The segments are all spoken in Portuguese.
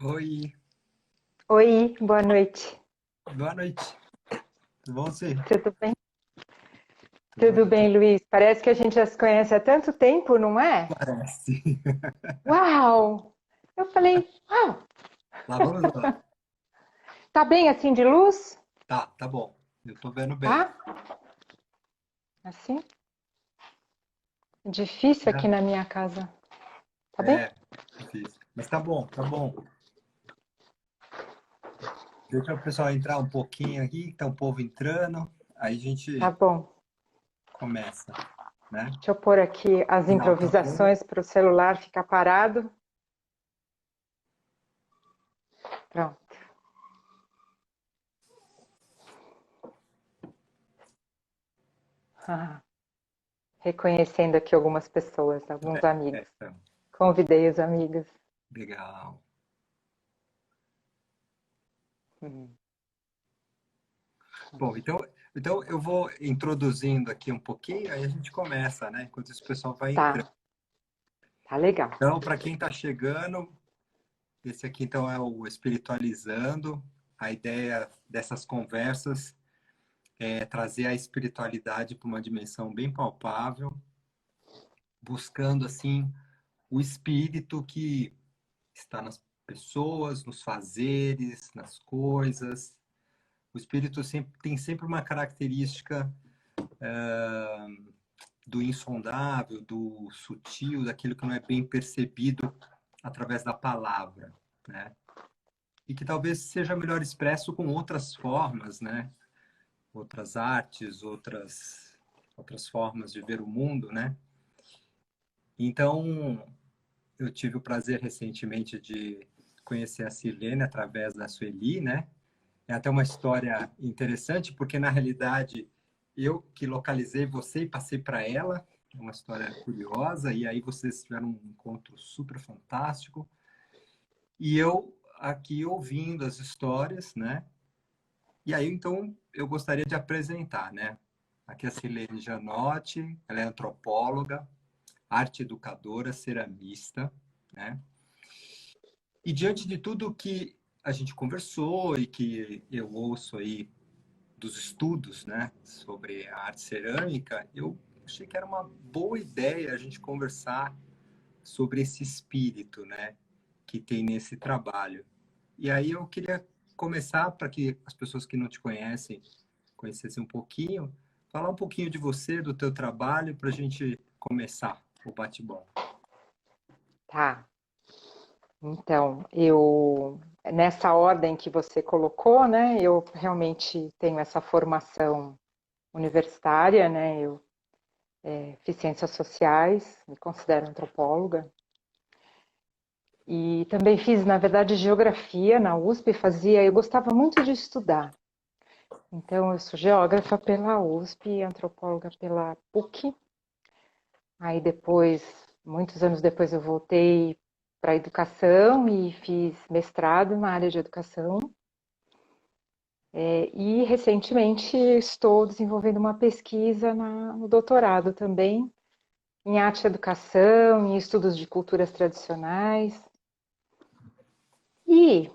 Oi, Oi, boa noite. boa noite. Tudo bom, você? Tudo bem? Tudo Tudo ótimo. bem, Luiz? Parece que a gente já se conhece há tanto tempo, não é? Parece. Uau! Eu falei, uau, Lá vamos lá. tá bem assim de luz? Tá bom. Eu tô vendo bem. Tá? Assim? Difícil aqui Já? na minha casa. Tá bem? É, difícil. Mas tá bom, tá bom. Deixa o pessoal entrar um pouquinho aqui, tá o povo entrando. Aí a Tá gente bom. começa, né? Deixa eu pôr aqui as Sinal tá bom. improvisações para o celular ficar parado. Pronto. Ah, reconhecendo aqui algumas pessoas, alguns amigos. Então, Convidei os amigos. legal. Hum. Bom, então eu vou introduzindo aqui um pouquinho, aí a gente começa, né? Enquanto esse pessoal vai entrando. Tá, tá legal. Então, para quem está chegando, esse aqui, então, é o Espiritualizando. A ideia dessas conversas é trazer a espiritualidade para uma dimensão bem palpável, buscando, assim, o espírito que está nas pessoas, nos fazeres, nas coisas. O espírito tem sempre uma característica do insondável, do sutil, daquilo que não é bem percebido através da palavra, né? E que talvez seja melhor expresso com outras formas, né? Outras artes, outras formas de ver o mundo, né? Então, eu tive o prazer recentemente de conhecer a Silene através da Sueli, né? É até uma história interessante, porque na realidade eu que localizei você e passei para ela, é uma história curiosa, e aí vocês tiveram um encontro super fantástico, e eu aqui ouvindo as histórias, né? E aí, então, eu gostaria de apresentar, né? Aqui é a Silene Janotti, ela é antropóloga, arte educadora, ceramista, né? E diante de tudo que a gente conversou e que eu ouço aí dos estudos, né, sobre a arte cerâmica, eu achei que era uma boa ideia a gente conversar sobre esse espírito, né, que tem nesse trabalho. E aí eu queria começar para que as pessoas que não te conhecem conhecessem um pouquinho, falar um pouquinho de você, do teu trabalho, para a gente começar o bate-bola. Tá. Então, nessa ordem que você colocou, né, eu realmente tenho essa formação universitária, né, eu fiz ciências sociais, me considero antropóloga, e também fiz, na verdade, geografia na USP, eu gostava muito de estudar. Então, eu sou geógrafa pela USP, antropóloga pela PUC. Aí depois, muitos anos depois, eu voltei para a educação e fiz mestrado na área de educação. E recentemente estou desenvolvendo uma pesquisa no doutorado também, em arte e educação, em estudos de culturas tradicionais. E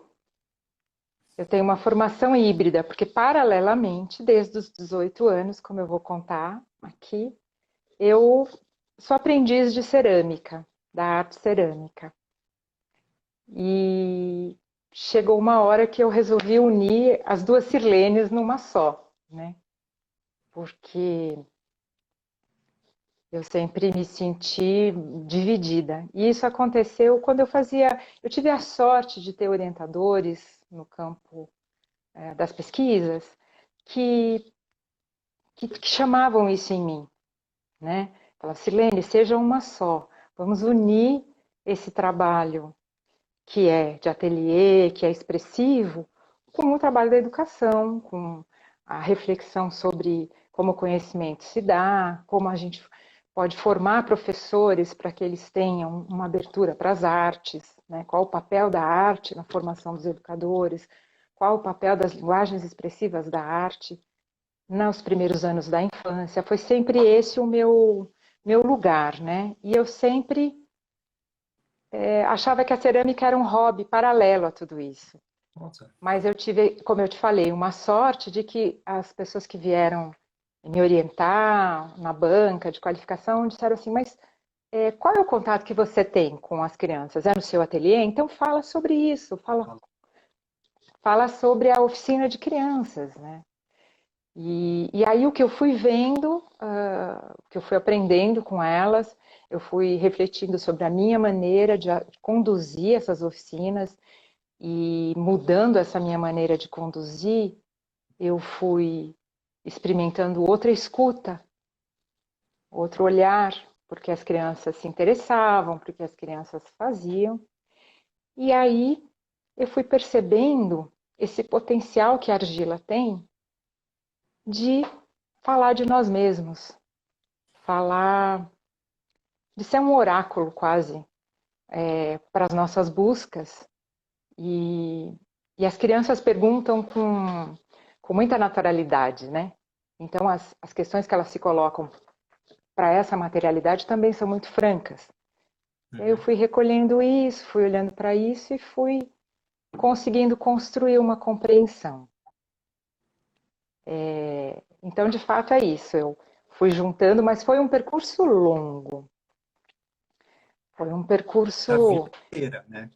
eu tenho uma formação híbrida, porque paralelamente, desde os 18 anos, como eu vou contar aqui, eu sou aprendiz de cerâmica, da arte cerâmica. E chegou uma hora que eu resolvi unir as duas Sirlenes numa só, né? Porque eu sempre me senti dividida. E isso aconteceu quando eu tive a sorte de ter orientadores no campo das pesquisas que, que chamavam isso em mim, né? Falavam, Silene, seja uma só, vamos unir esse trabalho que é de ateliê, que é expressivo, com o trabalho da educação, com a reflexão sobre como o conhecimento se dá, como a gente pode formar professores para que eles tenham uma abertura para as artes, né? Qual o papel da arte na formação dos educadores, qual o papel das linguagens expressivas da arte nos primeiros anos da infância. Foi sempre esse o meu lugar, né? E eu sempre achava que a cerâmica era um hobby paralelo a tudo isso. Nossa. Mas eu tive, como eu te falei, uma sorte de que as pessoas que vieram me orientar na banca de qualificação disseram assim, mas qual é o contato que você tem com as crianças? É no seu ateliê? Então fala sobre isso, fala sobre a oficina de crianças, né? E aí o que eu fui vendo, o que eu fui aprendendo com elas, eu fui refletindo sobre a minha maneira de conduzir essas oficinas e mudando essa minha maneira de conduzir, eu fui experimentando outra escuta, outro olhar, porque as crianças se interessavam, porque as crianças faziam. E aí eu fui percebendo esse potencial que a argila tem de falar de nós mesmos, falar, de ser um oráculo quase para as nossas buscas. E as crianças perguntam com muita naturalidade, né? Então as questões que elas se colocam para essa materialidade também são muito francas. Eu fui recolhendo isso, fui olhando para isso e fui conseguindo construir uma compreensão. Então, de fato, é isso. Eu fui juntando, mas foi um percurso longo. Foi um Da vida percurso, inteira, né?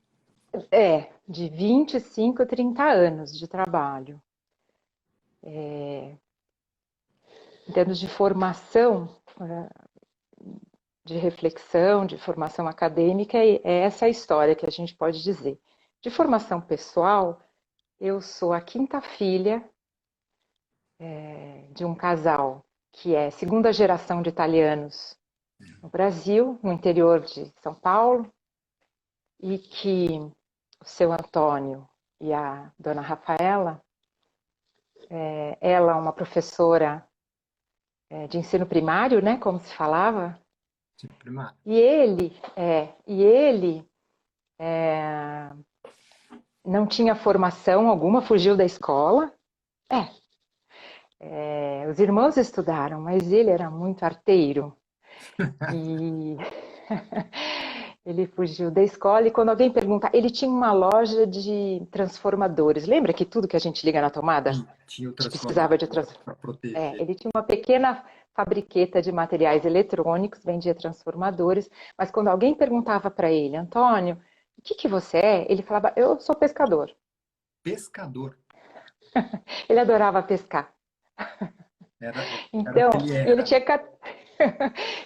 de 25, 30 anos de trabalho. Em termos de formação, de reflexão, de formação acadêmica, é essa a história que a gente pode dizer. De formação pessoal, eu sou a quinta filha de um casal que é segunda geração de italianos no Brasil, no interior de São Paulo, e que o seu Antônio e a dona Rafaela, ela uma professora de ensino primário, né, como se falava, Sim, primário. e ele não tinha formação alguma, fugiu da escola. Os irmãos estudaram, mas ele era muito arteiro. E ele fugiu da escola e quando alguém pergunta, ele tinha uma loja de transformadores. Lembra que tudo que a gente liga na tomada, Sim, tinha o a gente precisava de transformador para proteger. ele tinha uma pequena fabriqueta de materiais eletrônicos, vendia transformadores, mas quando alguém perguntava para ele, Antônio, o que você é? Ele falava, eu sou pescador. Pescador. Ele adorava pescar. Era o Então, que ele ele era. tinha,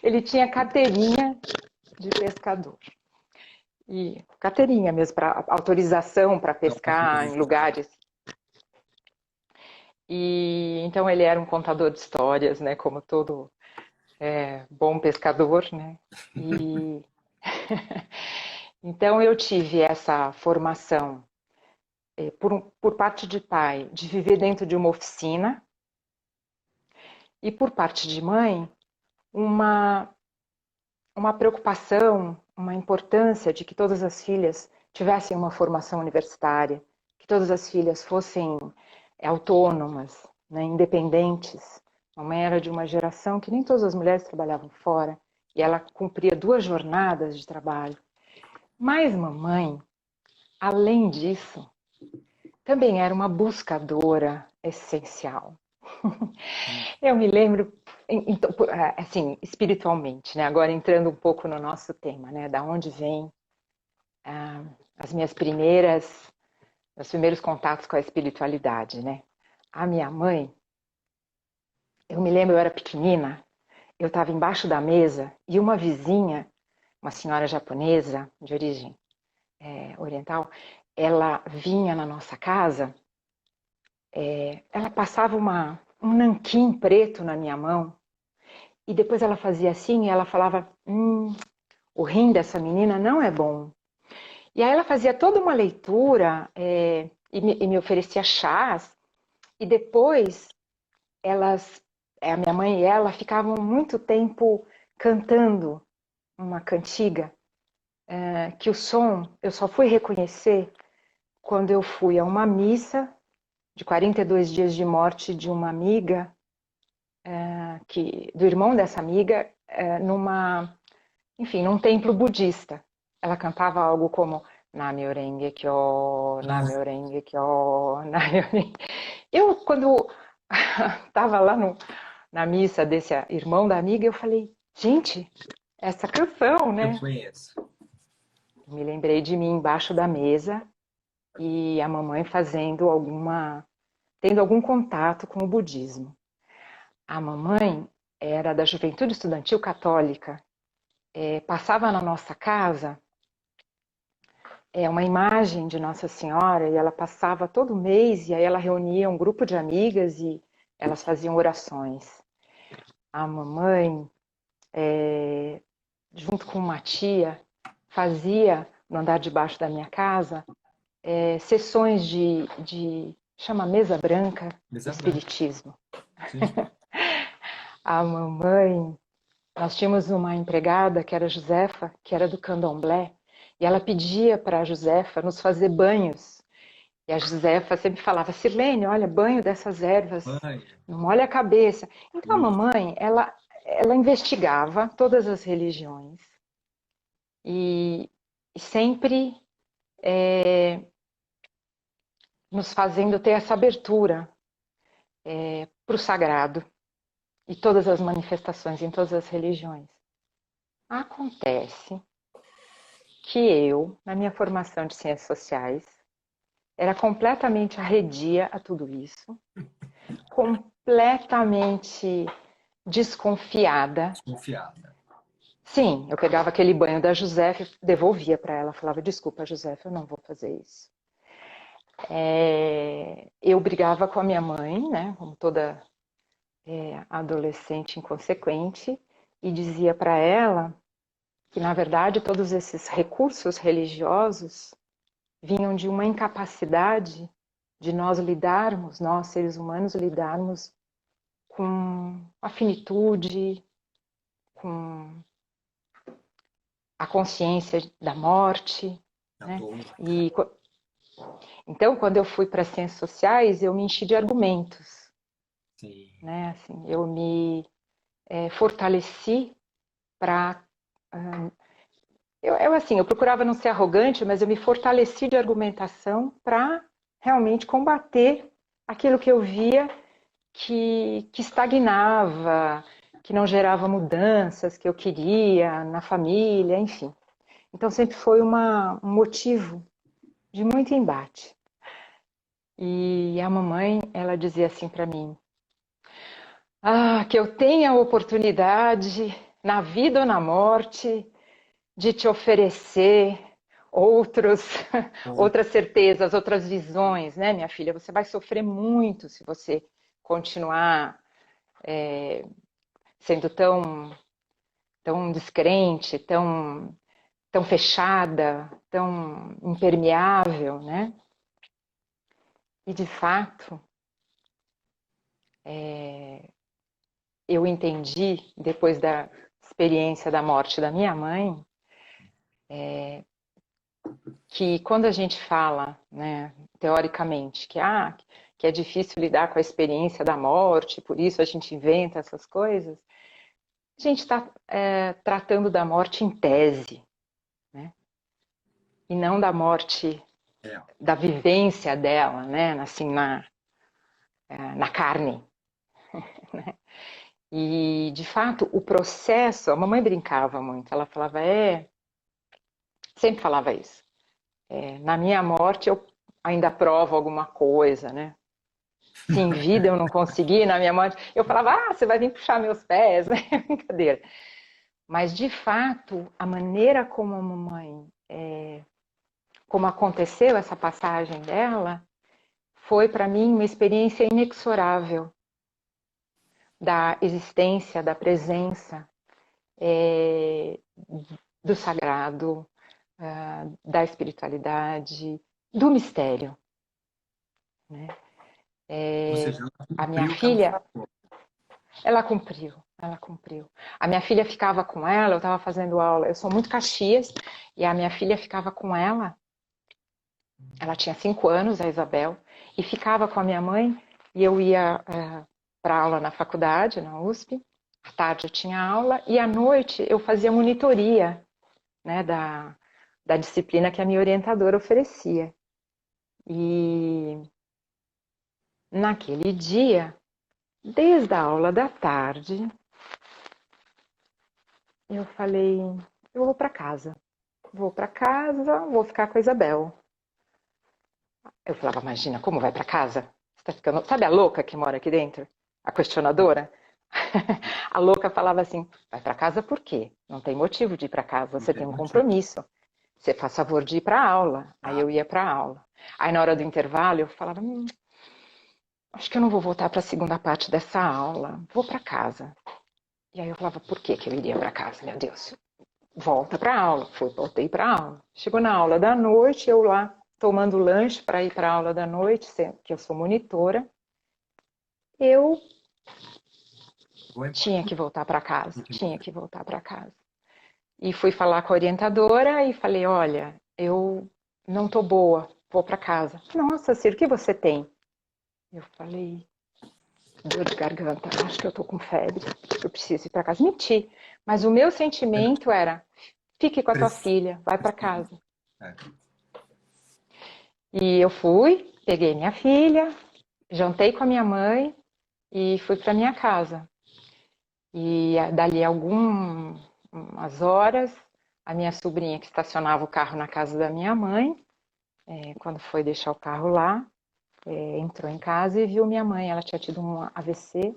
ele tinha carteirinha de pescador. E carteirinha mesmo, para autorização para Então, para pescar poder em usar. lugares. E então ele era um contador de histórias, né? Como todo bom pescador, né? E então eu tive essa formação por parte de pai, de viver dentro de uma oficina, e por parte de mãe, uma, uma preocupação, uma importância de que todas as filhas tivessem uma formação universitária, que todas as filhas fossem autônomas, né, independentes. Mamãe era de uma geração que nem todas as mulheres trabalhavam fora, e ela cumpria 2 jornadas de trabalho. Mas mamãe, além disso, também era uma buscadora essencial. Eu me lembro, assim, espiritualmente, né? Agora entrando um pouco no nosso tema, né? Da onde vem as meus primeiros contatos com a espiritualidade, né? A minha mãe, eu me lembro, eu era pequenina, eu estava embaixo da mesa e uma vizinha, uma senhora japonesa de origem oriental, ela vinha na nossa casa, ela passava um nanquim preto na minha mão e depois ela fazia assim e ela falava, o rim dessa menina não é bom. E aí ela fazia toda uma leitura e me oferecia chás e depois a minha mãe e ela ficavam muito tempo cantando uma cantiga que o som eu só fui reconhecer quando eu fui a uma missa de 42 dias de morte de uma amiga, do irmão dessa amiga, enfim, num templo budista. cantava algo como Namyo Renge Kyo, Namyo Renge Kyo, Namyo Renge. Eu, quando estava lá na missa desse irmão da amiga, eu falei, gente, essa canção, né? Eu conheço. Me lembrei de mim embaixo da mesa e a mamãe tendo algum contato com o budismo. A mamãe era da Juventude Estudantil Católica, passava na nossa casa uma imagem de Nossa Senhora e ela passava todo mês e aí ela reunia um grupo de amigas e elas faziam orações. A mamãe, junto com uma tia, fazia no andar de baixo da minha casa sessões chama mesa branca, espiritismo. A mamãe, nós tínhamos uma empregada que era Josefa, que era do candomblé, e ela pedia para a Josefa nos fazer banhos. E a Josefa sempre falava, Sirlene, olha, banho dessas ervas, não molha a cabeça. Então a mamãe, ela investigava todas as religiões e sempre nos fazendo ter essa abertura para o sagrado e todas as manifestações em todas as religiões. Acontece que eu, na minha formação de ciências sociais, era completamente arredia a tudo isso, completamente desconfiada. Sim, eu pegava aquele banho da Josefa e devolvia para ela, falava, desculpa, Josefa, eu não vou fazer isso. Eu brigava com a minha mãe, né, como toda adolescente inconsequente, e dizia para ela que, na verdade, todos esses recursos religiosos vinham de uma incapacidade de nós seres humanos, lidarmos com a finitude, com a consciência da morte. Né? Então, quando eu fui para Ciências Sociais, eu me enchi de argumentos. Sim. Né? Assim, eu me fortaleci para... Eu procurava não ser arrogante, mas eu me fortaleci de argumentação para realmente combater aquilo que eu via que estagnava, que não gerava mudanças que eu queria na família, enfim. Então sempre foi um motivo de muito embate. E a mamãe, ela dizia assim para mim, que eu tenha a oportunidade, na vida ou na morte, de te oferecer outras certezas, outras visões, né, minha filha? Você vai sofrer muito se você continuar sendo tão descrente, tão fechada, tão impermeável, né? E, de fato, eu entendi, depois da experiência da morte da minha mãe, que quando a gente fala, né, teoricamente, que é difícil lidar com a experiência da morte, por isso a gente inventa essas coisas, a gente está tratando da morte em tese, né? E não da morte, da vivência dela, né? Assim, na carne. Né? E, de fato, o processo, a mamãe brincava muito, ela falava, sempre falava isso, na minha morte eu ainda provo alguma coisa, né? Se em vida eu não consegui, na minha morte, eu falava, você vai vir puxar meus pés, né? Brincadeira. Mas, de fato, a maneira como a mamãe, como aconteceu essa passagem dela, foi para mim uma experiência inexorável da existência, da presença, do sagrado, da espiritualidade, do mistério. Né? Ou seja, a minha filha, ela cumpriu. A minha filha ficava com ela, eu estava fazendo aula, eu sou muito Caxias, e a minha filha ficava com ela tinha 5 anos, a Isabel, e ficava com a minha mãe, e eu ia para aula na faculdade, na USP, à tarde eu tinha aula, e à noite eu fazia monitoria, né, da disciplina que a minha orientadora oferecia. E naquele dia, desde a aula da tarde, eu falei, eu vou para casa. Vou para casa, vou ficar com a Isabel. Eu falava, imagina, como vai para casa? Você tá ficando... Sabe a louca que mora aqui dentro? A questionadora? A louca falava assim, vai para casa por quê? Não tem motivo de ir para casa, você tem um compromisso. Você faz favor de ir para a aula. Aí eu ia para a aula. Aí na hora do intervalo eu falava, acho que eu não vou voltar para a segunda parte dessa aula, vou para casa. E aí eu falava, por que eu iria para casa, meu Deus? Volta para a aula. Voltei para a aula. Chegou na aula da noite, eu lá tomando lanche para ir para a aula da noite, que eu sou monitora. Eu tinha que voltar para casa, E fui falar com a orientadora e falei, olha, eu não tô boa, vou para casa. Nossa, Ciro, o que você tem? Eu falei, dor de garganta, acho que eu tô com febre, eu preciso ir para casa. Menti, mas o meu sentimento era, fique com a tua filha, vai para casa. E eu fui, peguei minha filha, jantei com a minha mãe e fui para minha casa. E dali algumas horas, a minha sobrinha que estacionava o carro na casa da minha mãe, quando foi deixar o carro lá, entrou em casa e viu minha mãe. Ela tinha tido um AVC.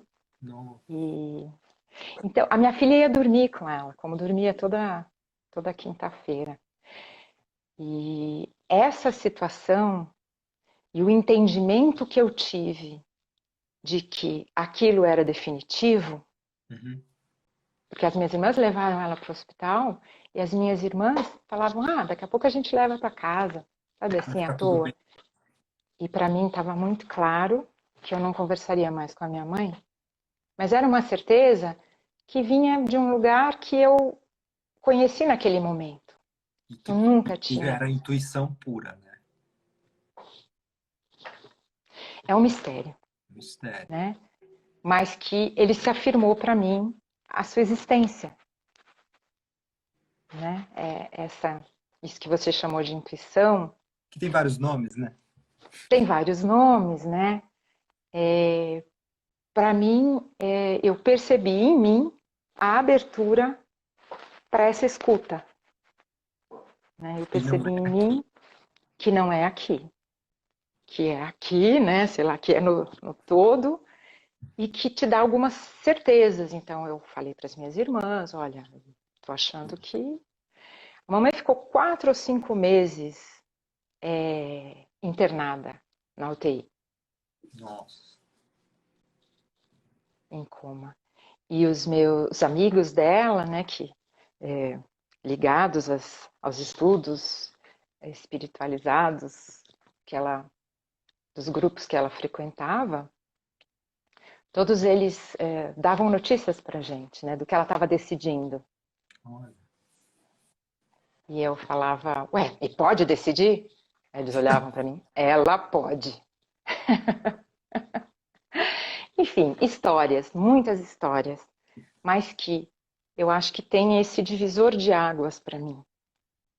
Então, a minha filha ia dormir com ela, como dormia toda quinta-feira. E essa situação e o entendimento que eu tive de que aquilo era definitivo, porque as minhas irmãs levaram ela para o hospital e as minhas irmãs falavam, daqui a pouco a gente leva para casa, sabe assim, à toa. E para mim estava muito claro que eu não conversaria mais com a minha mãe, mas era uma certeza que vinha de um lugar que eu conheci naquele momento. Eu nunca tinha. Era intuição pura, né? É um mistério. Né? Mas que ele se afirmou para mim a sua existência. Né? Isso que você chamou de intuição. Que tem vários nomes, né? Tem vários nomes, né? Para mim, eu percebi em mim a abertura para essa escuta. Né? Eu percebi em mim que não é aqui. Que é aqui, né? Sei lá, que é no todo. E que te dá algumas certezas. Então, eu falei para as minhas irmãs, olha, estou achando que... A mamãe ficou 4 ou 5 meses internada na UTI. Nossa. Em coma. E os meus amigos dela, né, que ligados aos estudos espiritualizados dos grupos que ela frequentava, todos eles davam notícias para a gente, né, do que ela estava decidindo. Olha. E eu falava, ué, e pode decidir? Aí eles olhavam para mim, ela pode. Enfim, histórias, muitas histórias, mas que eu acho que tem esse divisor de águas para mim,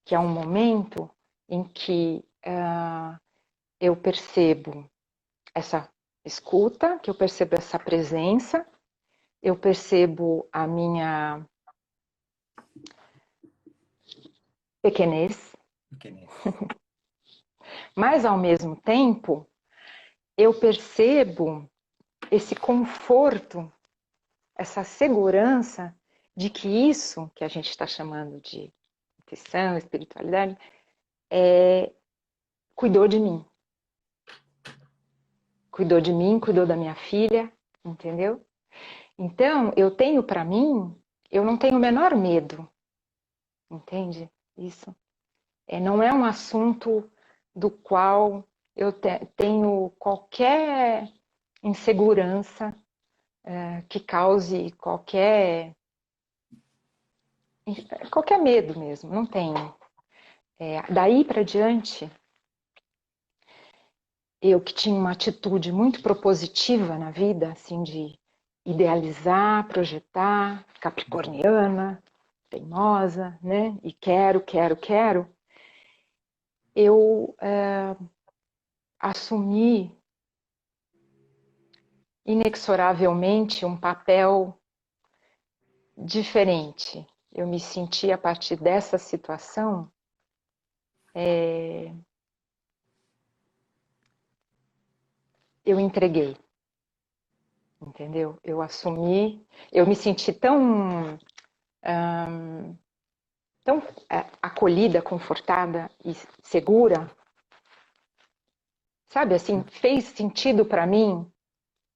que é um momento em que eu percebo essa escuta, que eu percebo essa presença, eu percebo a minha pequenez, mas ao mesmo tempo eu percebo esse conforto, essa segurança de que isso que a gente está chamando de intuição, espiritualidade, cuidou de mim. Cuidou de mim, cuidou da minha filha, entendeu? Então, eu tenho para mim, eu não tenho o menor medo, entende? Isso. Não é um assunto do qual eu tenho qualquer insegurança que cause qualquer medo mesmo, não tenho. Daí para diante, eu que tinha uma atitude muito propositiva na vida, assim, de idealizar, projetar, capricorniana, teimosa, né? E quero. eu assumi inexoravelmente um papel diferente. Eu me senti, a partir dessa situação, eu entreguei, entendeu? Eu assumi, eu me senti tão acolhida, confortada e segura, sabe, assim, fez sentido para mim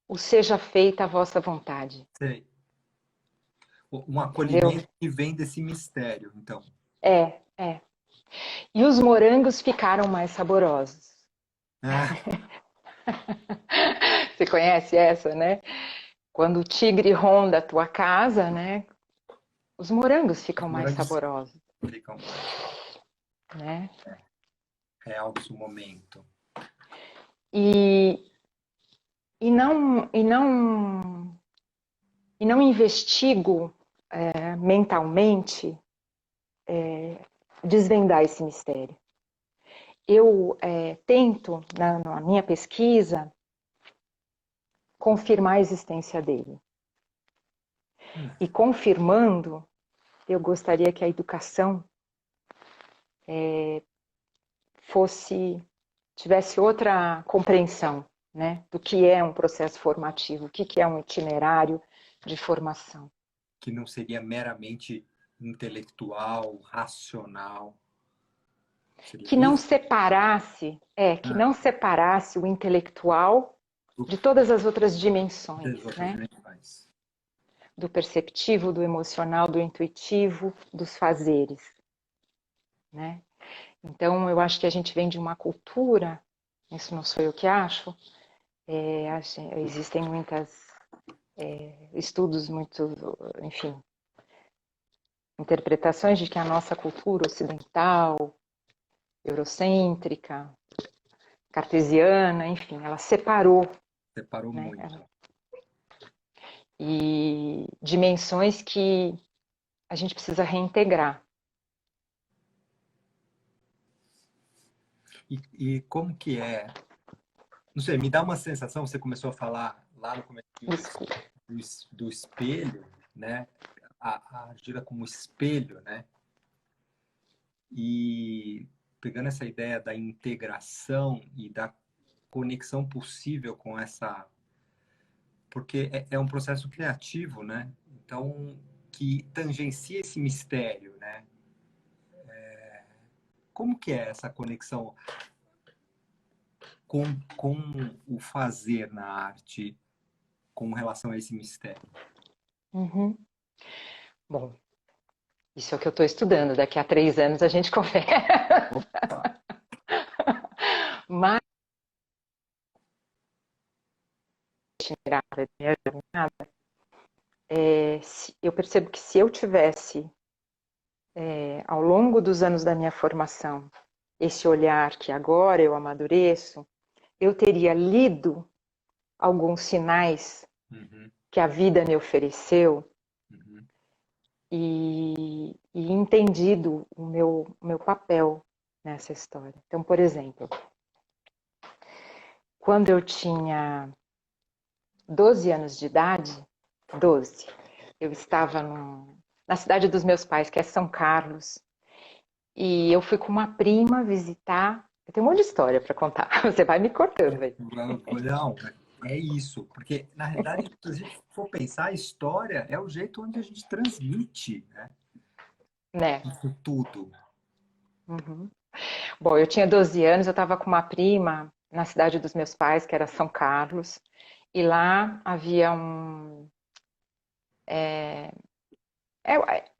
o seja feita a vossa vontade. Sei. Um Entendeu? acolhimento que vem desse mistério, então. É. E os morangos ficaram mais saborosos. Ah, Você conhece essa, né? Quando o tigre ronda a tua casa, né? Os morangos ficam os mais morangos saborosos, ficam mais né? realça o momento. E, e não investigo mentalmente desvendar esse mistério. Eu tento, na minha pesquisa, confirmar a existência dele. E confirmando, eu gostaria que a educação tivesse outra compreensão, né, do que é um processo formativo, o que é um itinerário de formação. Que não seria meramente intelectual, racional. Seria Que não isso? separasse, que não separasse o intelectual de todas as outras dimensões, Das outras né? dimensões. Do perceptivo, do emocional, do intuitivo, dos fazeres, né? Então, eu acho que a gente vem de uma cultura, isso não sou eu que acho, existem muitos estudos, enfim, interpretações de que a nossa cultura ocidental, eurocêntrica, cartesiana, enfim, ela separou, Separou né? muito. E dimensões que a gente precisa reintegrar. E como que é? Não sei, me dá uma sensação, você começou a falar lá no começo Desculpa. do espelho, né? A argila como espelho, né? E pegando essa ideia da integração e da conexão possível com essa... Porque é um processo criativo, né? Então, que tangencia esse mistério, né? Como que é essa conexão com o fazer na arte com relação a esse mistério? Uhum. Bom, isso é o que eu estou estudando. Daqui a 3 anos a gente conversa. Opa, Mas minha jornada, eu percebo que se eu tivesse, ao longo dos anos da minha formação, esse olhar que agora eu amadureço, eu teria lido alguns sinais uhum, que a vida me ofereceu uhum, e entendido o meu papel nessa história. Então, por exemplo, quando eu tinha 12 anos de idade, 12, eu estava na cidade dos meus pais, que é São Carlos, e eu fui com uma prima visitar. Eu tenho um monte de história para contar, você vai me cortando aí. não, é isso, porque na realidade, se a gente for pensar, a história é o jeito onde a gente transmite, né, Né? isso tudo. Uhum. Bom, eu tinha 12 anos, eu estava com uma prima na cidade dos meus pais, que era São Carlos, e lá havia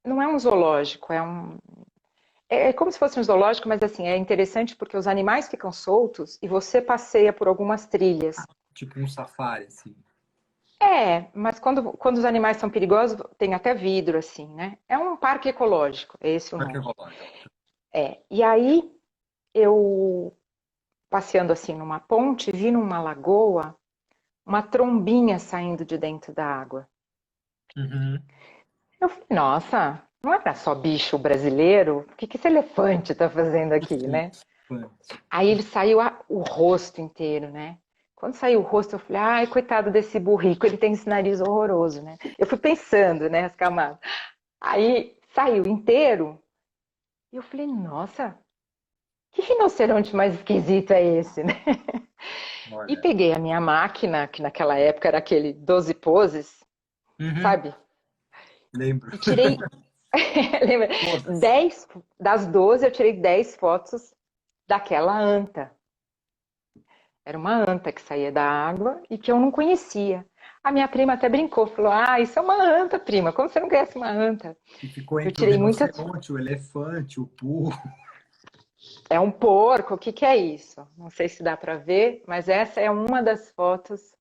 não é um zoológico, é como se fosse um zoológico, mas assim, é interessante porque os animais ficam soltos e você passeia por algumas trilhas. Tipo um safari, assim. Mas quando os animais são perigosos, tem até vidro, assim, né? É um parque ecológico, é esse o Parque nome. ecológico. E aí, eu, passeando assim numa ponte, vi numa lagoa uma trombinha saindo de dentro da água. Uhum. Eu falei, nossa, não era só bicho brasileiro? O que esse elefante está fazendo aqui, Sim, né? Aí ele saiu o rosto inteiro, né? Quando saiu o rosto, eu falei, ai, coitado desse burrico, ele tem esse nariz horroroso, né? Eu fui pensando, né, as camadas. Aí saiu inteiro, e eu falei, nossa, que rinoceronte mais esquisito é esse, né? E Olha. peguei a minha máquina, que naquela época era aquele 12 poses, Uhum, sabe? lembro. E tirei, lembra? Todas. 10 das 12, eu tirei 10 fotos daquela anta. Era uma anta que saía da água e que eu não conhecia. A minha prima até brincou, falou: Ah, isso é uma anta, prima. Como você não conhece uma anta? E ficou Eu entre o tirei muitas. rinoceronte, o elefante, o burro. É um porco, o que que é isso? Não sei se dá para ver, mas essa é uma das fotos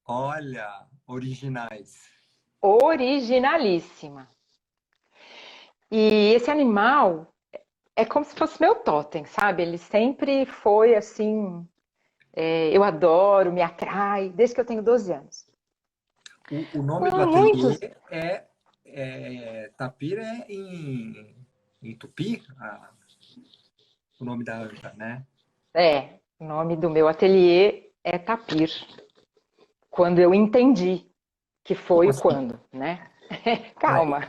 Olha, originais. originalíssima. E esse animal é como se fosse meu totem, sabe? Ele sempre foi assim. Eu adoro, me atrai, desde que eu tenho 12 anos. O nome do Com ateliê muitos. Tapir é em Tupi, o nome da anta, né? O nome do meu ateliê é Tapir. Quando eu entendi que Como foi o assim? quando, né? Peraí, Calma.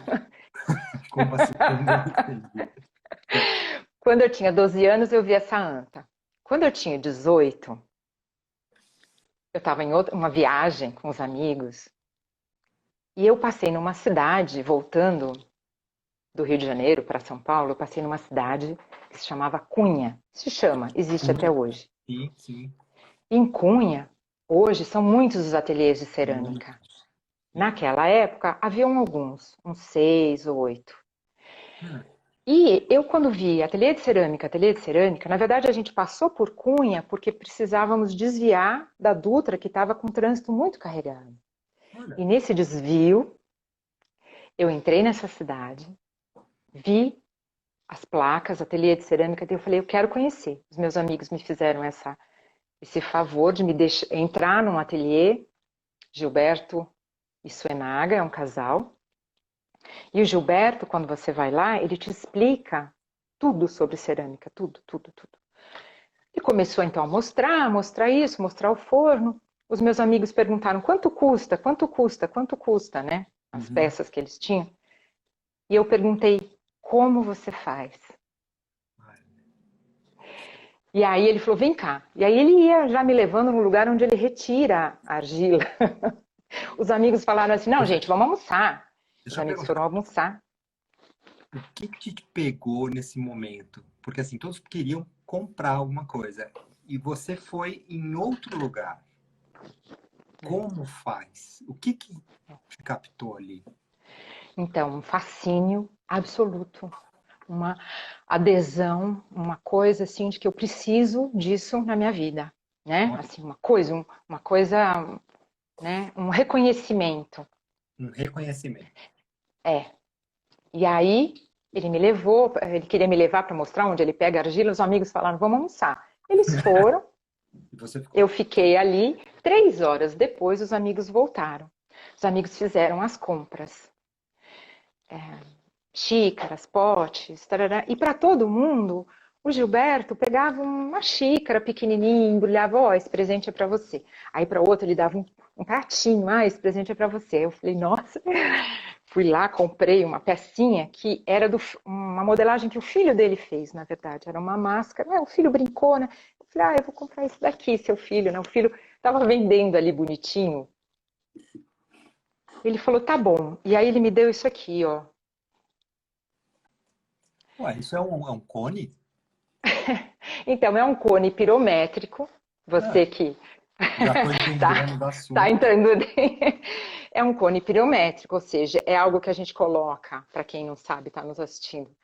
como assim? Eu não entendi. Quando eu tinha 12 anos, eu vi essa anta. Quando eu tinha 18, eu estava em uma viagem com os amigos e eu passei numa cidade, voltando do Rio de Janeiro para São Paulo, eu passei numa cidade que se chamava Cunha. Se chama, existe até hoje. Sim, sim. Em Cunha, hoje são muitos os ateliês de cerâmica. Muitos. Sim. Naquela época, haviam alguns, uns 6 ou 8. Hum, E eu, quando vi ateliê de cerâmica, na verdade a gente passou por Cunha porque precisávamos desviar da Dutra, que estava com o trânsito muito carregado. olha. E nesse desvio, eu entrei nessa cidade, vi as placas, ateliê de cerâmica, e eu falei, eu quero conhecer. Os meus amigos me fizeram esse favor de me deixar entrar num ateliê, Gilberto e Suenaga, é um casal. E o Gilberto, quando você vai lá, ele te explica tudo sobre cerâmica, tudo, tudo, tudo. E começou então a mostrar isso, mostrar o forno. Os meus amigos perguntaram quanto custa, quanto custa, quanto custa, né? As Uhum. peças que eles tinham. E eu perguntei, como você faz? E aí ele falou, vem cá. E aí ele ia já me levando no lugar onde ele retira a argila. Os amigos falaram assim, não, Deixa, gente, vamos almoçar. Os deixa eu amigos foram perguntar, almoçar. o que que te pegou nesse momento? Porque assim, todos queriam comprar alguma coisa e você foi em outro lugar. Como faz? O que que te captou ali? Então, um fascínio absoluto, uma adesão, uma coisa assim de que eu preciso disso na minha vida, né? Olha, Assim, uma coisa, né? Um reconhecimento. um reconhecimento. É. E aí ele queria me levar para mostrar onde ele pega argila. Os amigos falaram, vamos almoçar. Eles foram, E você eu ficou. fiquei ali. 3 horas depois, os amigos voltaram. Os amigos fizeram as compras. Xícaras, potes, tarará. E para todo mundo, o Gilberto pegava uma xícara pequenininha, embrulhava, ó, esse presente é para você. Aí para outro ele dava um pratinho, ah, esse presente é para você. Eu falei, nossa, fui lá, comprei uma pecinha que era uma modelagem que o filho dele fez, na verdade, era uma máscara. O filho brincou, né? Eu falei, eu vou comprar isso daqui, seu filho, né? O filho estava vendendo ali bonitinho. Ele falou, tá bom. E aí ele me deu isso aqui, ó. Ué, isso é um cone? Então, é um cone pirométrico. Ah, Você que já estou entendendo tá, do tá assunto. entrando. É um cone pirométrico, ou seja, é algo que a gente coloca, para quem não sabe, está nos assistindo,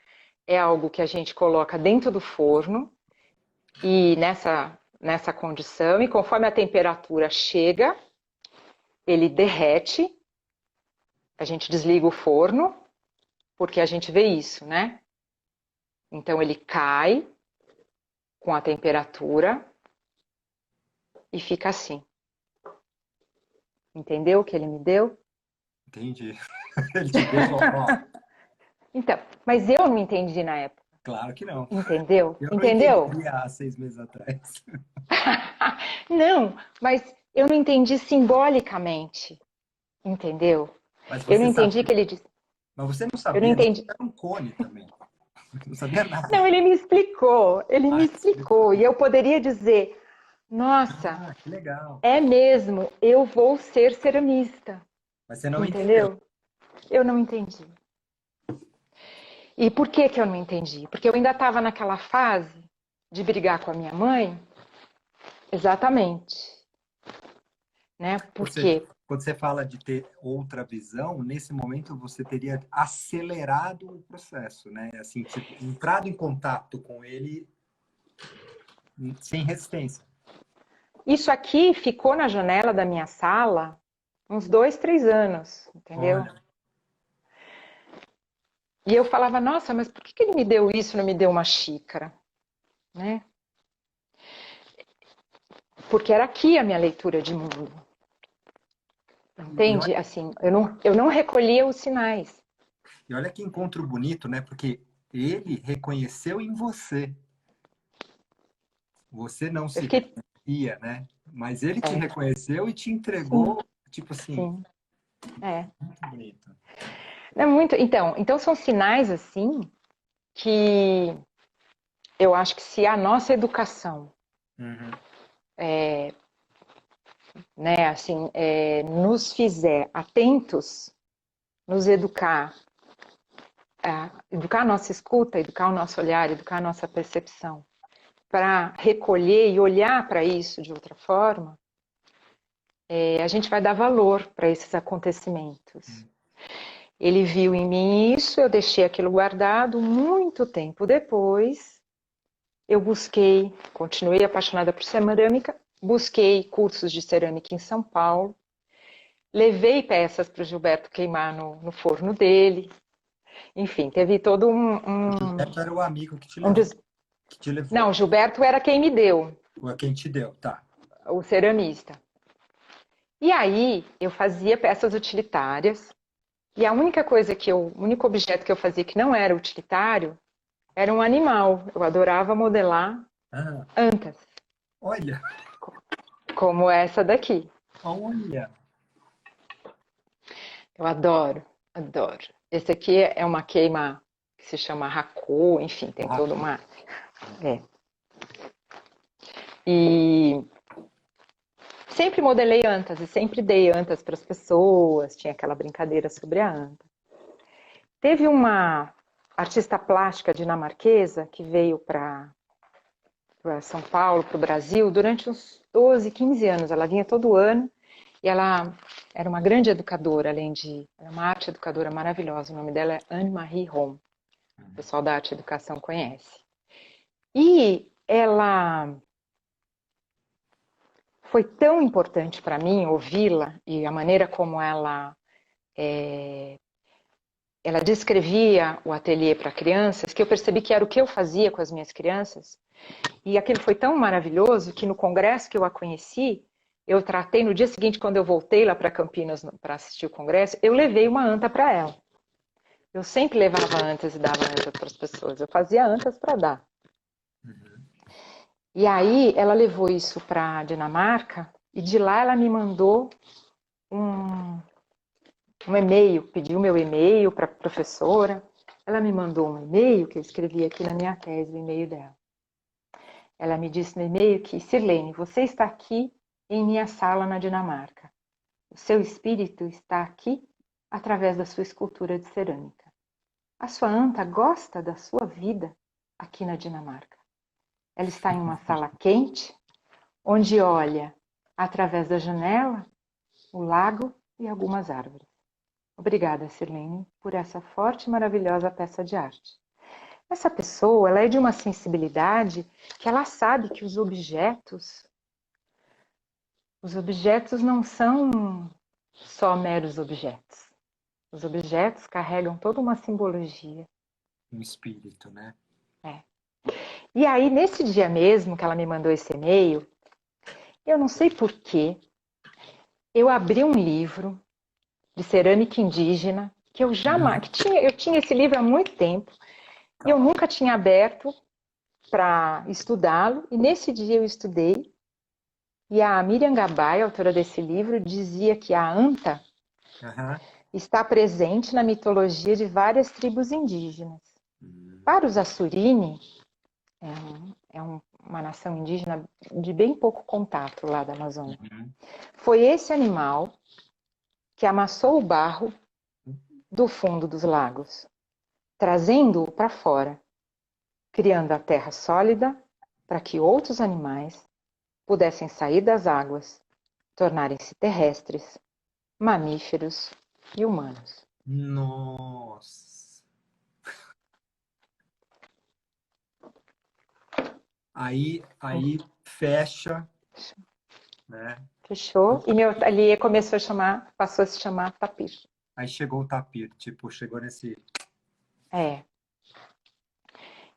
é algo que a gente coloca dentro do forno e nessa condição, e conforme a temperatura chega, ele derrete, a gente desliga o forno, porque a gente vê isso, né? Então ele cai com a temperatura e fica assim. Entendeu o que ele me deu? Entendi. Ele te deu, ó, Então, mas eu não entendi na época. Claro que não. Entendeu? Eu não Entendeu? entenderia há 6 meses atrás. Não, mas eu não entendi simbolicamente, entendeu? Mas Eu não você entendi que sabia. ele disse. Mas você não Eu não sabia nem que entendi. era um cone também. Não sabia nada. Não, ele me explicou, ele me Ah, explicou. E eu poderia dizer, nossa, que legal. é mesmo, eu vou ser ceramista, Mas você não entendeu. entendeu? Eu não entendi. E por que que eu não entendi? Porque eu ainda estava naquela fase de brigar com a minha mãe, exatamente, né? Você, Porque quando você fala de ter outra visão, nesse momento você teria acelerado o processo, né? Assim, tipo, entrado em contato com ele sem resistência. isso aqui ficou na janela da minha sala uns 2, 3 anos, entendeu? Olha, E eu falava, nossa, mas por que ele me deu isso e não me deu uma xícara? Né? Porque era aqui a minha leitura de mundo. e Entende? Assim, eu não recolhia os sinais. olha que encontro bonito, né? Porque ele reconheceu em você. Você não Eu se fiquei, reconhecia, né? Mas ele te é, reconheceu e te sim, entregou, tipo assim, sim, é. muito bonito. É muito, então são sinais assim que eu acho que se a nossa educação, Uhum. né, assim, nos fizer atentos, nos educar, educar a nossa escuta, educar o nosso olhar, educar a nossa percepção, para recolher e olhar para isso de outra forma, a gente vai dar valor para esses acontecimentos. Ele viu em mim isso, eu deixei aquilo guardado. Muito tempo depois, eu busquei, continuei apaixonada por cerâmica, busquei cursos de cerâmica em São Paulo, levei peças para o Gilberto queimar no forno dele. Enfim, teve todo O Gilberto era o amigo que te um levou, que te Não, levou. o Gilberto era quem me deu, Ou quem te deu, tá. o ceramista. E aí eu fazia peças utilitárias, e a única coisa o único objeto que eu fazia que não era utilitário era um animal. Eu adorava modelar Ah, antas, olha, como essa daqui. olha. Eu adoro, adoro. Esse aqui é uma queima que se chama racô, enfim, tem toda uma. É. E sempre modelei antas e sempre dei antas para as pessoas, tinha aquela brincadeira sobre a anta. Teve uma artista plástica dinamarquesa que veio para São Paulo, para o Brasil, durante uns 12, 15 anos. Ela vinha todo ano e ela era uma grande educadora, além de era uma arte educadora maravilhosa. O nome dela é Anne-Marie Rom. O pessoal da arte e educação conhece. E ela foi tão importante para mim ouvi-la e a maneira como ela descrevia o ateliê para crianças, que eu percebi que era o que eu fazia com as minhas crianças. E aquilo foi tão maravilhoso que no congresso que eu a conheci, eu tratei no dia seguinte, quando eu voltei lá para Campinas para assistir o congresso, eu levei uma anta para ela. Eu sempre levava antas e dava antas para as pessoas. Eu fazia antas para dar. E aí ela levou isso para a Dinamarca e de lá ela me mandou um e-mail, pediu meu e-mail para a professora. Ela me mandou um e-mail que eu escrevi aqui na minha tese, o e-mail dela. Ela me disse no e-mail que, Sirlene, você está aqui em minha sala na Dinamarca. O seu espírito está aqui através da sua escultura de cerâmica. A sua anta gosta da sua vida aqui na Dinamarca. Ela está em uma sala quente, onde olha, através da janela, o lago e algumas árvores. Obrigada, Sirlene, por essa forte e maravilhosa peça de arte. Essa pessoa, ela é de uma sensibilidade que ela sabe que os objetos não são só meros objetos. Os objetos carregam toda uma simbologia. Um espírito, né? É. E aí, nesse dia mesmo que ela me mandou esse e-mail, eu não sei porquê, eu abri um livro de cerâmica indígena que eu tinha esse livro há muito tempo E eu nunca tinha aberto para estudá-lo, e nesse dia eu estudei, e a Miriam Gabay, autora desse livro, dizia que a anta Aham. está presente na mitologia de várias tribos indígenas. Para os Assurini, uma nação indígena de bem pouco contato lá da Amazônia, Uhum. foi esse animal que amassou o barro do fundo dos lagos, trazendo-o para fora, criando a terra sólida para que outros animais pudessem sair das águas, tornarem-se terrestres, mamíferos e humanos. Nossa. Aí fecha, né? Fechou? E meu ateliê começou a chamar, passou a se chamar Tapir. Aí chegou o tapir, tipo, chegou nesse. É.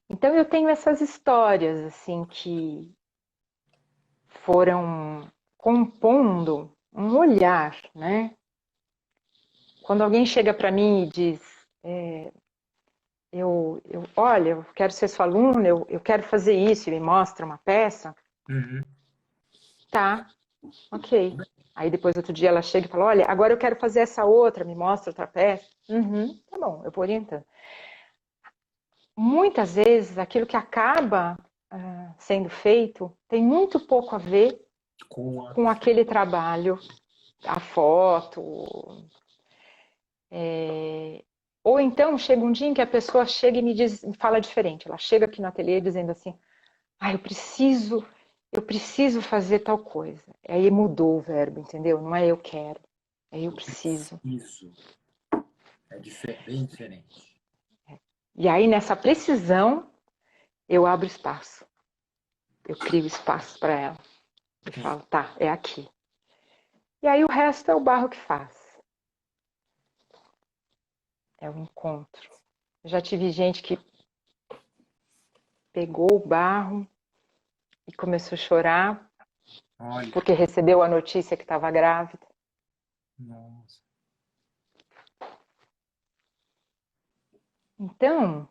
Então eu tenho essas histórias assim que foram compondo um olhar, né? Quando alguém chega para mim e diz, olha, eu quero ser sua aluna, eu quero fazer isso, e me mostra uma peça, Uhum. tá, ok. Aí depois outro dia ela chega e fala, olha, agora eu quero fazer essa outra, me mostra outra peça. Uhum, tá bom, eu vou orientando. Muitas vezes aquilo que acaba sendo feito tem muito pouco a ver Com a. com aquele trabalho, a foto. Ou então chega um dia em que a pessoa chega e me fala diferente. Ela chega aqui no ateliê dizendo assim, eu preciso fazer tal coisa. Aí mudou o verbo, entendeu? Não é eu quero, é eu preciso. Isso. É bem diferente. E aí nessa precisão eu abro espaço. Eu crio espaço para ela. E falo, tá, é aqui. E aí o resto é o barro que faz. É o encontro. Eu já tive gente que pegou o barro e começou a chorar Olha. porque recebeu a notícia que estava grávida. Nossa. Então,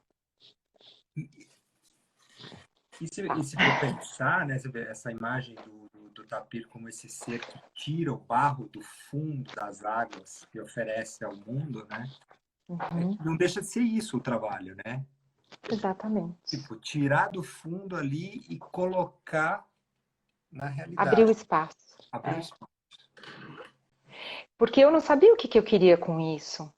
E se for pensar, né, você vê essa imagem do tapir como esse ser que tira o barro do fundo das águas e oferece ao mundo, né? Não deixa de ser isso o trabalho, né? exatamente. Tipo, tirar do fundo ali e colocar na Abriu realidade. espaço. Abrir o espaço. Porque eu não sabia o que eu queria com isso.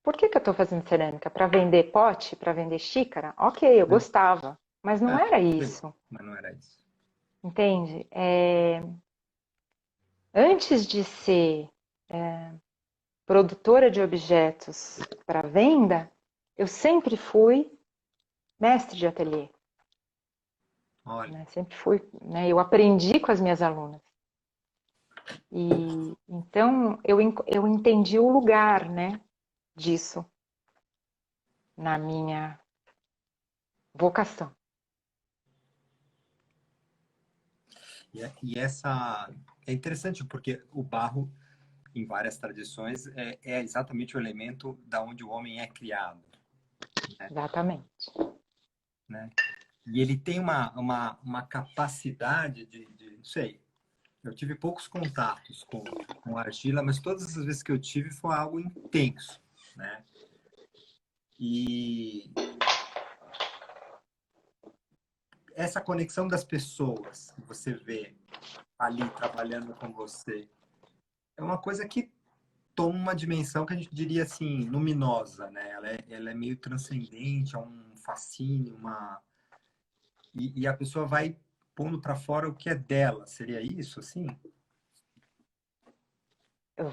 Por que eu estou fazendo cerâmica? Para vender pote? Para vender xícara? Ok, eu gostava. Mas não era isso. Mas não era isso. Entende? Antes de ser produtora de objetos para venda, eu sempre fui mestre de ateliê. Olha. Né? Sempre fui. Né? Eu aprendi com as minhas alunas. E então eu entendi o lugar, né, disso na minha vocação. E essa é interessante porque o barro, em várias tradições, é exatamente o elemento da onde o homem é criado, Exatamente. né? E ele tem uma capacidade não sei, eu tive poucos contatos com argila, mas todas as vezes que eu tive foi algo intenso, né? E essa conexão das pessoas que você vê ali trabalhando com você é uma coisa que toma uma dimensão que a gente diria assim, luminosa, né? Ela é meio transcendente, é um fascínio, e a pessoa vai pondo para fora o que é dela. Seria isso, assim?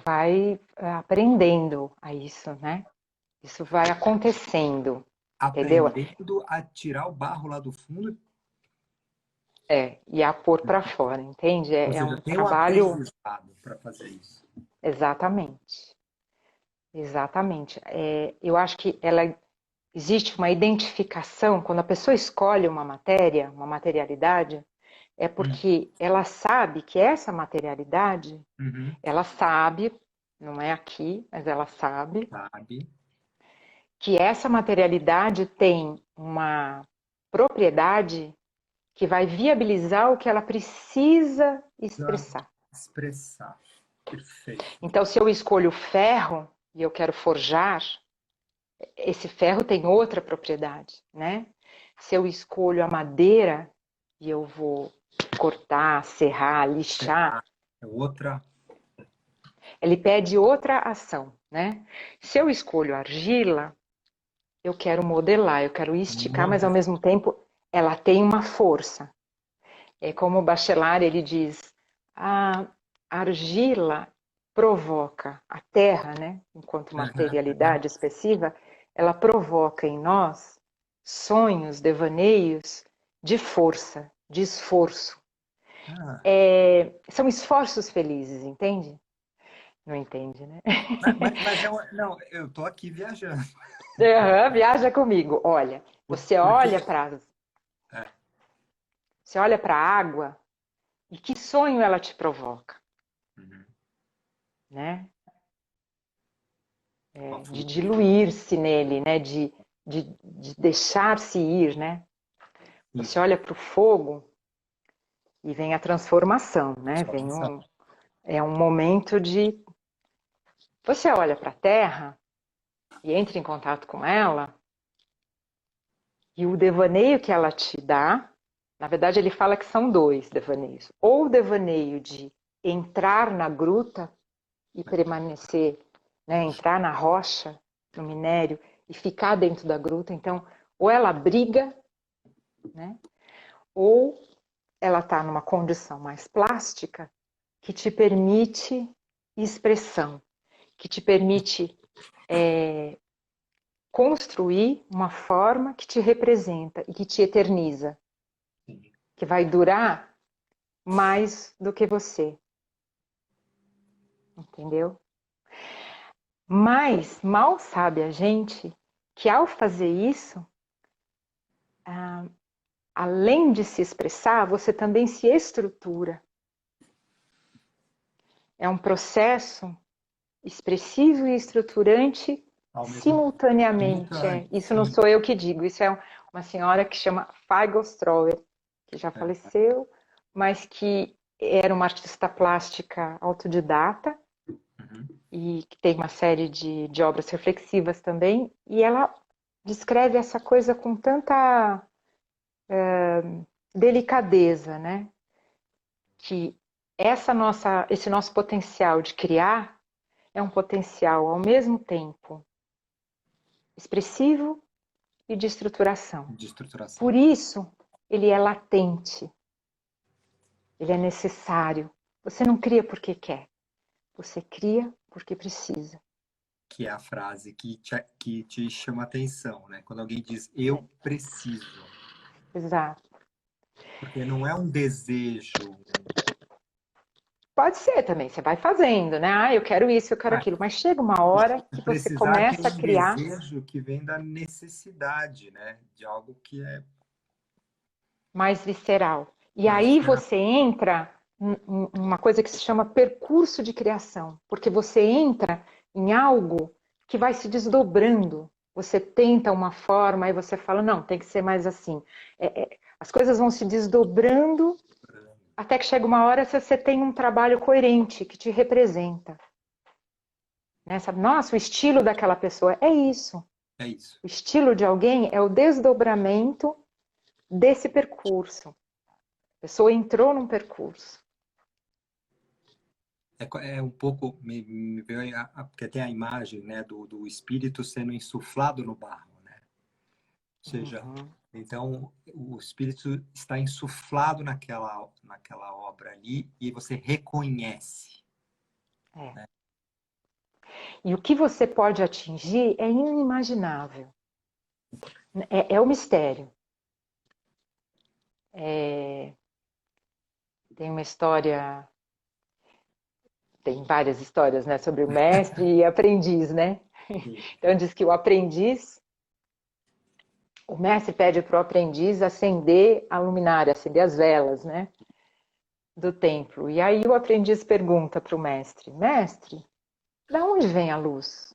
Vai aprendendo a isso, né? Isso vai acontecendo, entendeu? Aprendendo a tirar o barro lá do fundo, E a pôr para fora, entende? ou É seja, um tem um trabalho. aprendizado para fazer isso. Exatamente. Exatamente. Eu acho que existe uma identificação, quando a pessoa escolhe uma matéria, uma materialidade, é porque ela sabe que essa materialidade, Uhum. ela sabe, não é aqui, mas ela sabe Sabe? que essa materialidade tem uma propriedade que vai viabilizar o que ela precisa expressar. Expressar. Perfeito. Então, se eu escolho ferro e eu quero forjar, esse ferro tem outra propriedade, né? Se eu escolho a madeira e eu vou cortar, serrar, lixar, É outra. ele pede outra ação, né? Se eu escolho argila, eu quero modelar, eu quero esticar, mas ao mesmo tempo ela tem uma força. É como o Bachelard, ele diz, a argila provoca a terra, né? Enquanto materialidade expressiva, ela provoca em nós sonhos, devaneios de força, de esforço. São esforços felizes, entende? Não entende, né? Mas não, eu estou aqui viajando. Viaja comigo. Olha, você olha para você olha para a água e que sonho ela te provoca, né? De diluir-se nele, né? De deixar-se ir, né? Você olha para o fogo e vem a transformação, né? É um momento de... Você olha para a terra e entra em contato com ela e o devaneio que ela te dá, na verdade ele fala que são dois devaneios. Ou o devaneio de entrar na gruta e permanecer, né? Entrar na rocha, no minério e ficar dentro da gruta. Então, ou ela briga, né? Ou ela está numa condição mais plástica que te permite expressão, que te permite construir uma forma que te representa e que te eterniza, que vai durar mais do que você. Entendeu? Mas mal sabe a gente que ao fazer isso, além de se expressar, você também se estrutura. É um processo expressivo e estruturante simultaneamente. Isso não sou eu que digo, isso é uma senhora que chama Feigl Strower, que já faleceu, mas que era uma artista plástica autodidata e que tem uma série de obras reflexivas também, e ela descreve essa coisa com tanta delicadeza, né? Que esse nosso potencial de criar é um potencial ao mesmo tempo expressivo e de estruturação. Por isso, ele é latente. Ele é necessário. Você não cria porque quer. Você cria porque precisa. Que é a frase que te chama a atenção, né? Quando alguém diz, eu preciso. Exato. Porque não é um desejo. Pode ser também, você vai fazendo, né? Eu quero isso, eu quero aquilo. Mas chega uma hora que você começa a criar... Tem um desejo que vem da necessidade, né? De algo que é... mais visceral. E aí você entra em uma coisa que se chama percurso de criação. Porque você entra em algo que vai se desdobrando. Você tenta uma forma, aí você fala, não, tem que ser mais assim. As coisas vão se desdobrando até que chega uma hora que você tem um trabalho coerente que te representa. Né? Sabe? Nossa, o estilo daquela pessoa é isso. É isso. O estilo de alguém é o desdobramento desse percurso. A pessoa entrou num percurso. É um pouco, me veio, porque tem a imagem, né, do espírito sendo insuflado no barro, né? Ou seja, então o espírito está insuflado naquela obra ali e você reconhece. Né? E o que você pode atingir é inimaginável. É o mistério. Tem uma história... Tem várias histórias, né, sobre o mestre e aprendiz, né? Então diz que o mestre pede para o aprendiz acender a luminária, acender as velas, né, do templo. E aí o aprendiz pergunta para o mestre, mestre, da onde vem a luz?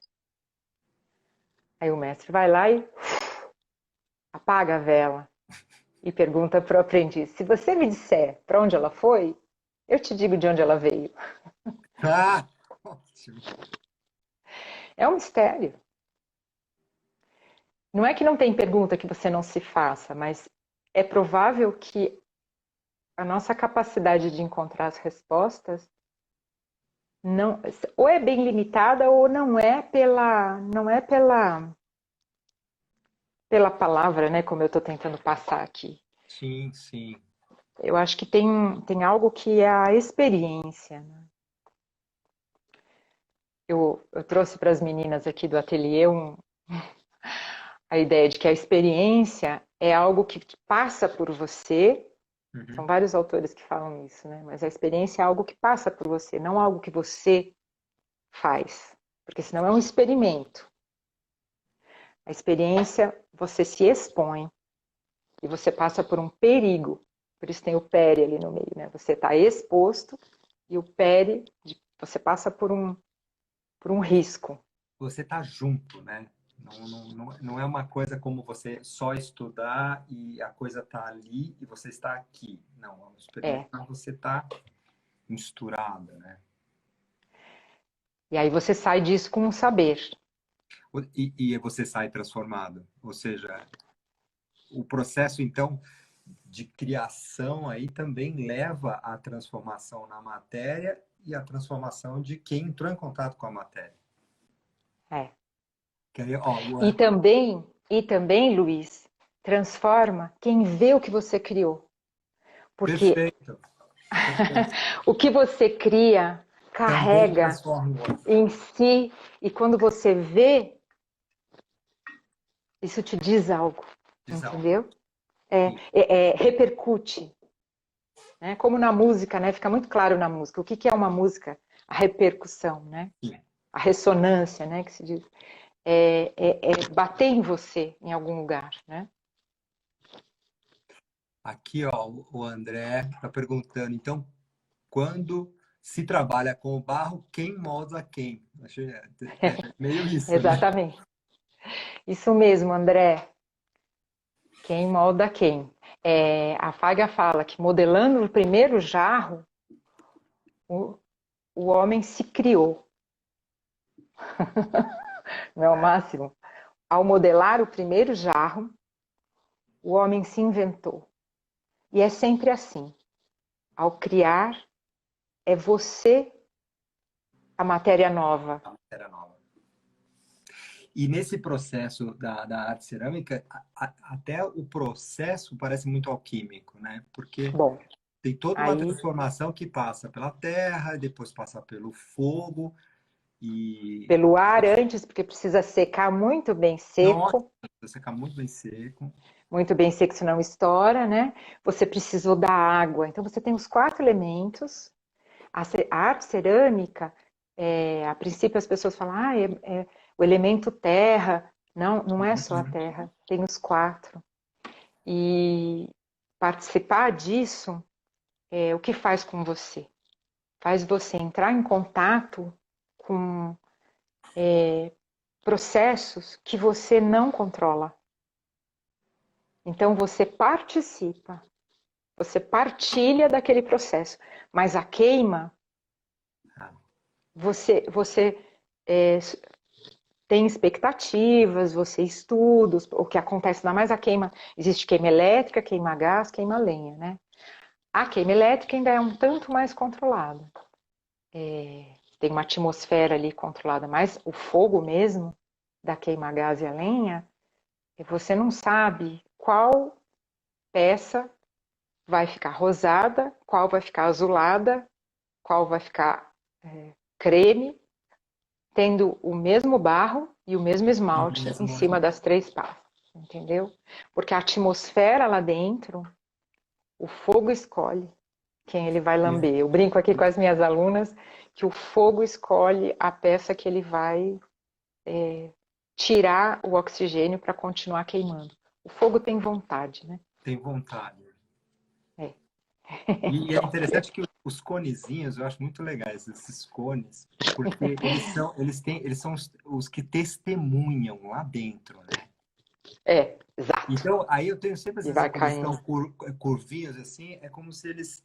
Aí o mestre vai lá e apaga a vela e pergunta para o aprendiz: se você me disser para onde ela foi, eu te digo de onde ela veio. Ah, ótimo. É um mistério. Não é que não tem pergunta que você não se faça, mas é provável que a nossa capacidade de encontrar as respostas não, ou é bem limitada ou não é pela palavra, né, como eu estou tentando passar aqui. Sim, sim. Eu acho que tem algo que é a experiência, né? Eu trouxe para as meninas aqui do ateliê a ideia de que a experiência é algo que passa por você. São Uhum. vários autores que falam isso, né? Mas a experiência é algo que passa por você, não algo que você faz. Porque senão é um experimento. A experiência, você se expõe e você passa por um perigo. Por isso tem o pere ali no meio, né? Você está exposto e o pere, você passa por um risco. Você está junto, né? Não é uma coisa como você só estudar e a coisa está ali e você está aqui. Não, é uma experiência É. que você está misturada, né? E aí você sai disso com um saber. E você sai transformado. Ou seja, o processo, então, de criação aí também leva à transformação na matéria e à transformação de quem entrou em contato com a matéria. É. Ó, E também, Luiz, transforma quem vê o que você criou. Porque perfeito, perfeito. o que você cria Também carrega transforma o outro. em si, e quando você vê, isso te diz algo, Diz algo. entendeu? Repercute, né? Como na música, né? Fica muito claro na música. O que é uma música? A repercussão, né? Sim. A ressonância, né? Que se diz. É bater em você em algum lugar, né? Aqui, ó, o André está perguntando, então, quando se trabalha com o barro, quem molda quem? Achei meio isso, né? Exatamente. Isso mesmo, André. Quem molda quem? A Faga fala que modelando o primeiro jarro, o homem se criou. Não é o máximo? Ao modelar o primeiro jarro, o homem se inventou. E é sempre assim. Ao criar, é você a matéria nova. Era nova. E nesse processo da arte cerâmica, até o processo parece muito alquímico, né? Porque Bom, tem toda uma aí transformação que passa pela terra, depois passa pelo fogo e pelo ar antes, porque precisa secar nossa, você fica muito bem seco. muito bem seco, senão estoura, né? Você precisou da água. Então você tem os 4 elementos. A arte cerâmica, a princípio as pessoas falam, é o elemento terra. Não, não é só a terra, tem os 4. E participar disso, o que faz com você? Faz você entrar em contato com processos que você não controla. Então você participa, você partilha daquele processo, mas a queima, você tem expectativas, você estuda o que acontece, ainda mais a queima, existe queima elétrica, queima gás, queima lenha, né? A queima elétrica ainda é um tanto mais controlada. Tem uma atmosfera ali controlada, mas o fogo mesmo, da queima gás e a lenha, você não sabe qual peça vai ficar rosada, qual vai ficar azulada, qual vai ficar creme, tendo o mesmo barro e o mesmo esmalte em cima das 3 partes, entendeu? Porque a atmosfera lá dentro, o fogo escolhe quem ele vai lamber. Eu brinco aqui com as minhas alunas que o fogo escolhe a peça que ele vai tirar o oxigênio para continuar queimando. O fogo tem vontade, né? Tem vontade. É. E é interessante que os conezinhos, eu acho muito legais esses cones, porque eles são os que testemunham lá dentro, né? Exato. Então, aí eu tenho sempre E essa vai quando eles caindo. estão curvinhos assim, é como se eles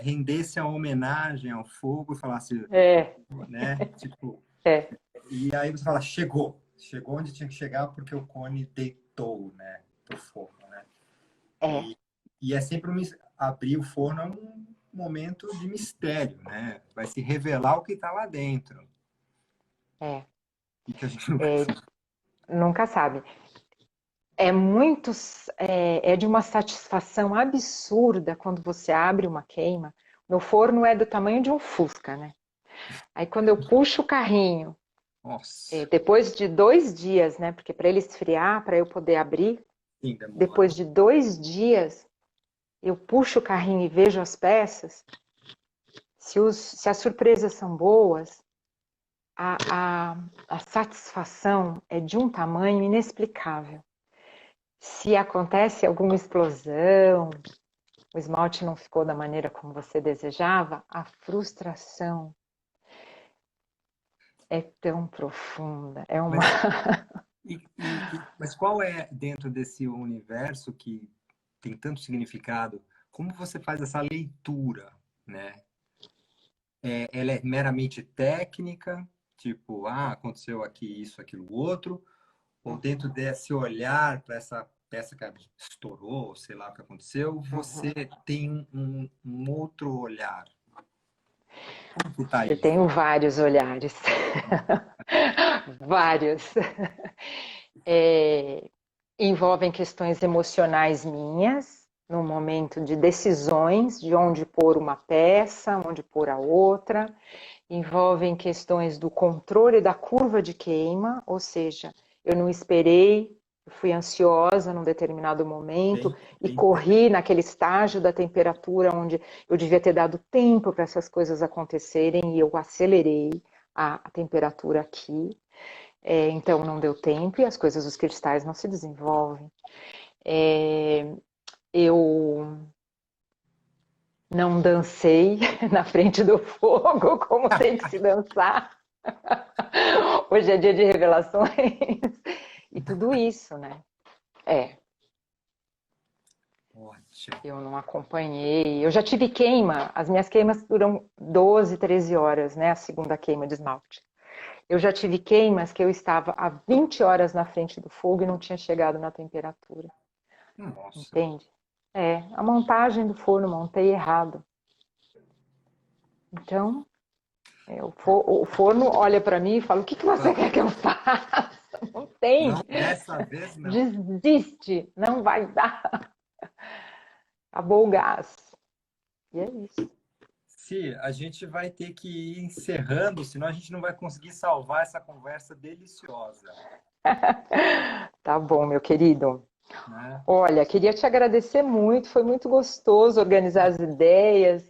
rendessem a homenagem ao fogo e falassem, É, né? Tipo, é, e aí você fala, chegou. Chegou onde tinha que chegar porque o cone deitou, né? Pro fogo, né? é, E é sempre abrir o forno é um momento de mistério, né? Vai se revelar o que está lá dentro. é. E que a gente nunca É, sabe. nunca sabe. É muito, é de uma satisfação absurda quando você abre uma queima. Meu forno é do tamanho de um Fusca, né? Aí quando eu puxo o carrinho, Nossa, depois de 2 dias, né? Porque para ele esfriar, para eu poder abrir, sim, demora. depois de 2 dias, eu puxo o carrinho e vejo as peças. Se as surpresas são boas, a, a, a satisfação é de um tamanho inexplicável. Se acontece alguma explosão, o esmalte não ficou da maneira como você desejava, a frustração é tão profunda. É uma. Mas, mas qual é, dentro desse universo que tem tanto significado, como você faz essa leitura, né? Ela é meramente técnica, tipo, aconteceu aqui isso, aquilo, outro, ou dentro desse olhar para essa peça que estourou, sei lá o que aconteceu, você Uhum. tem um outro olhar. Como que tá Eu isso? tenho vários olhares. Vários. É, envolvem questões emocionais minhas, no momento de decisões de onde pôr uma peça, onde pôr a outra. Envolvem questões do controle da curva de queima, ou seja, eu não esperei, eu fui ansiosa num determinado momento Bem, e bem, corri naquele estágio da temperatura onde eu devia ter dado tempo para essas coisas acontecerem e eu acelerei a temperatura aqui. Então não deu tempo e as coisas, os cristais não se desenvolvem. Eu não dancei na frente do fogo como tem que se dançar. Hoje é dia de revelações. E tudo isso, né? ótimo. Eu não acompanhei. Eu já tive queima. As minhas queimas duram 12, 13 horas, né? A segunda queima de esmalte. Eu já tive queimas que eu estava há 20 horas na frente do fogo e não tinha chegado na temperatura. Nossa. Entende? A montagem do forno montei errado. Então, o forno olha para mim e fala: o que você quer que eu faça? Não tem. Não, dessa vez não. Desiste, não vai dar. Acabou o gás. E é isso. Se a gente vai ter que ir encerrando, senão a gente não vai conseguir salvar essa conversa deliciosa, Tá bom, meu querido. né? Olha, queria te agradecer muito, foi muito gostoso organizar as ideias,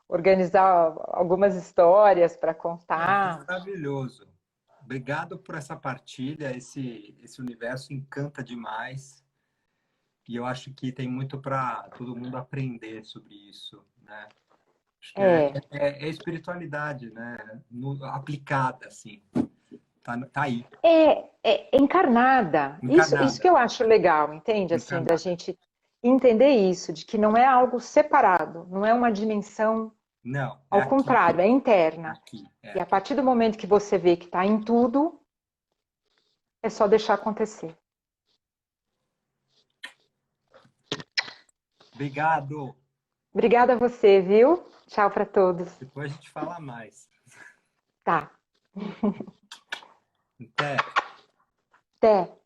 organizar algumas histórias para Não, foi contar. maravilhoso. Obrigado por essa partilha, esse universo encanta demais. E eu acho que tem muito para todo mundo aprender sobre isso, né? Acho que É, é espiritualidade, né? Aplicada, assim. Tá aí, é encarnada. Isso que encarnada, eu acho legal, entende? Assim, da encarnada. gente entender isso, de que não é algo separado, não é uma dimensão, Não, é ao aqui, contrário, é interna. aqui, é E a aqui. partir do momento que você vê que está em tudo, é só deixar acontecer. Obrigado. Obrigada a você, viu? Tchau para todos. Depois a gente fala mais. Tá. Até. Até.